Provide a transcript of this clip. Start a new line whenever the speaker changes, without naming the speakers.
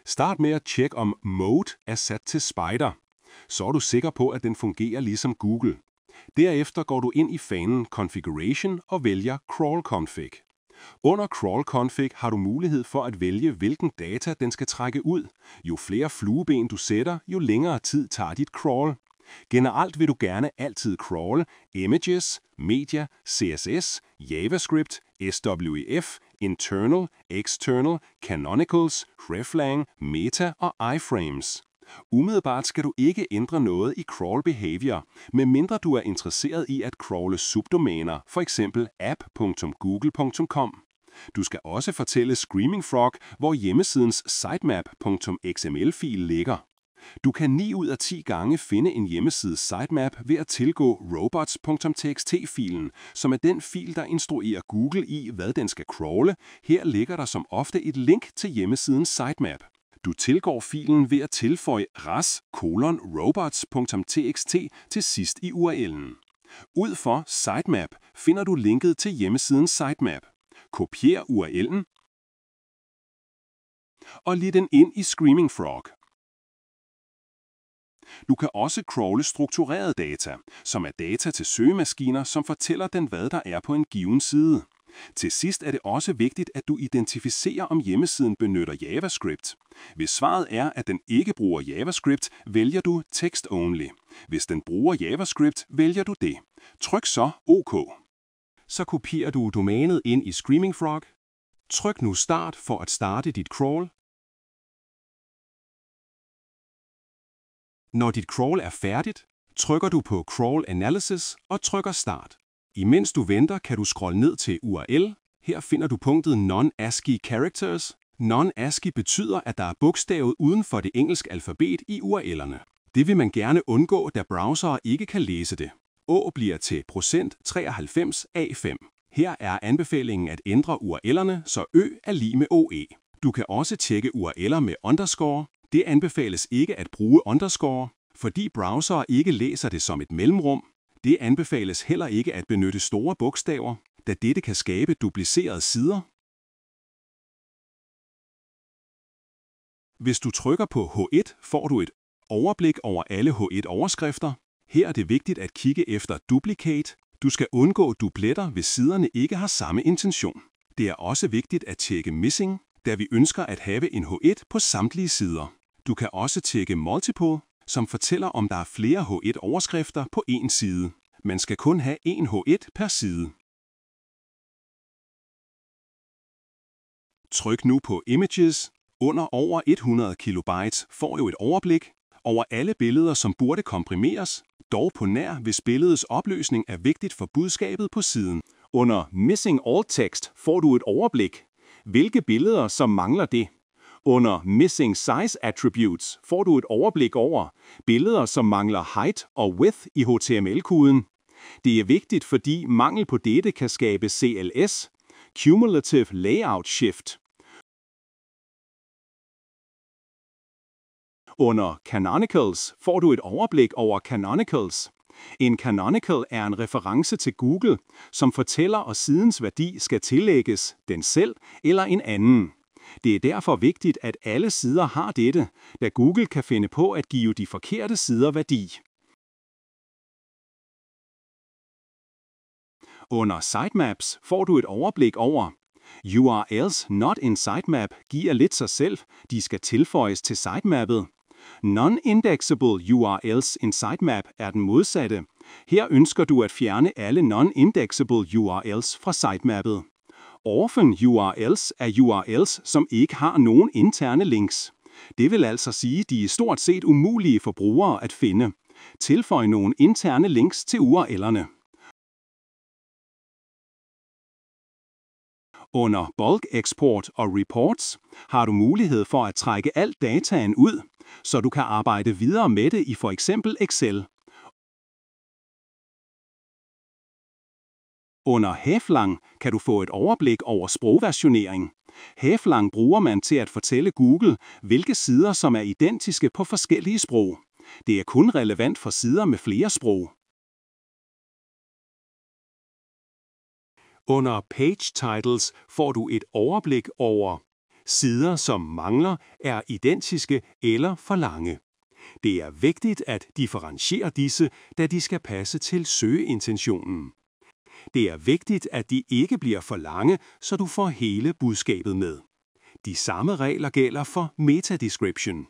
Start med at tjekke, om Mode er sat til Spider. Så er du sikker på, at den fungerer ligesom Google. Derefter går du ind i fanen Configuration og vælger Crawl Config. Under Crawl Config har du mulighed for at vælge, hvilken data den skal trække ud. Jo flere flueben du sætter, jo længere tid tager dit crawl. Generelt vil du gerne altid crawle images, media, CSS, JavaScript, SWF, internal, external, canonicals, reflang, meta og iframes. Umiddelbart skal du ikke ændre noget i crawl behavior, medmindre du er interesseret i at crawle subdomæner, f.eks. app.google.com. Du skal også fortælle Screaming Frog, hvor hjemmesidens sitemap.xml-fil ligger. Du kan 9 ud af 10 gange finde en hjemmesides sitemap ved at tilgå robots.txt-filen, som er den fil, der instruerer Google i, hvad den skal crawle. Her ligger der som ofte et link til hjemmesidens sitemap. Du tilgår filen ved at tilføje ras:"robots.txt til sidst i URL'en. Ud for sitemap finder du linket til hjemmesidens sitemap. Kopier URL'en og lid den ind i Screaming Frog. Du kan også crawle struktureret data, som er data til søgemaskiner, som fortæller den, hvad der er på en given side. Til sidst er det også vigtigt, at du identificerer, om hjemmesiden benytter JavaScript. Hvis svaret er, at den ikke bruger JavaScript, vælger du Text Only. Hvis den bruger JavaScript, vælger du det. Tryk så OK. Så kopierer du domænet ind i Screaming Frog. Tryk nu Start for at starte dit crawl. Når dit crawl er færdigt, trykker du på Crawl Analysis og trykker Start. Imens du venter, kan du scrolle ned til URL. Her finder du punktet Non-ASCII Characters. Non-ASCII betyder, at der er bogstavet uden for det engelske alfabet i URL'erne. Det vil man gerne undgå, da browsere ikke kan læse det. Å bliver til %93A5. Her er anbefalingen at ændre URL'erne, så Ø er lig med OE. Du kan også tjekke URL'er med underscore. Det anbefales ikke at bruge underscore, fordi browsere ikke læser det som et mellemrum. Det anbefales heller ikke at benytte store bogstaver, da dette kan skabe duplicerede sider. Hvis du trykker på H1, får du et overblik over alle H1-overskrifter. Her er det vigtigt at kigge efter duplicate. Du skal undgå dubletter, hvis siderne ikke har samme intention. Det er også vigtigt at tjekke missing, da vi ønsker at have en H1 på samtlige sider. Du kan også tjekke multiple, som fortæller, om der er flere H1-overskrifter på én side. Man skal kun have én H1 per side. Tryk nu på Images. Under over 100 kilobytes får du et overblik over alle billeder, som burde komprimeres, dog på nær, hvis billedets opløsning er vigtigt for budskabet på siden. Under Missing Alt Text får du et overblik, hvilke billeder som mangler det. Under Missing Size Attributes får du et overblik over billeder, som mangler height og width i HTML-koden. Det er vigtigt, fordi mangel på dette kan skabe CLS, Cumulative Layout Shift. Under Canonicals får du et overblik over canonicals. En canonical er en reference til Google, som fortæller, at sidens værdi skal tillægges den selv eller en anden. Det er derfor vigtigt, at alle sider har dette, da Google kan finde på at give de forkerte sider værdi. Under Sitemaps får du et overblik over URLs not in sitemap giver lidt sig selv, de skal tilføjes til sitemappet. Non-indexable URLs in sitemap er den modsatte. Her ønsker du at fjerne alle non-indexable URLs fra sitemappet. Orphan URLs er URLs, som ikke har nogen interne links. Det vil altså sige, at de er stort set umulige for brugere at finde. Tilføj nogle interne links til URL'erne. Under Bulk Export og Reports har du mulighed for at trække alt dataen ud, så du kan arbejde videre med det i for eksempel Excel. Under Heflang kan du få et overblik over sprogversionering. Heflang bruger man til at fortælle Google, hvilke sider som er identiske på forskellige sprog. Det er kun relevant for sider med flere sprog. Under Page Titles får du et overblik over Sider, som mangler, er identiske eller for lange. Det er vigtigt at differentiere disse, da de skal passe til søgeintentionen. Det er vigtigt, at de ikke bliver for lange, så du får hele budskabet med. De samme regler gælder for metadescription.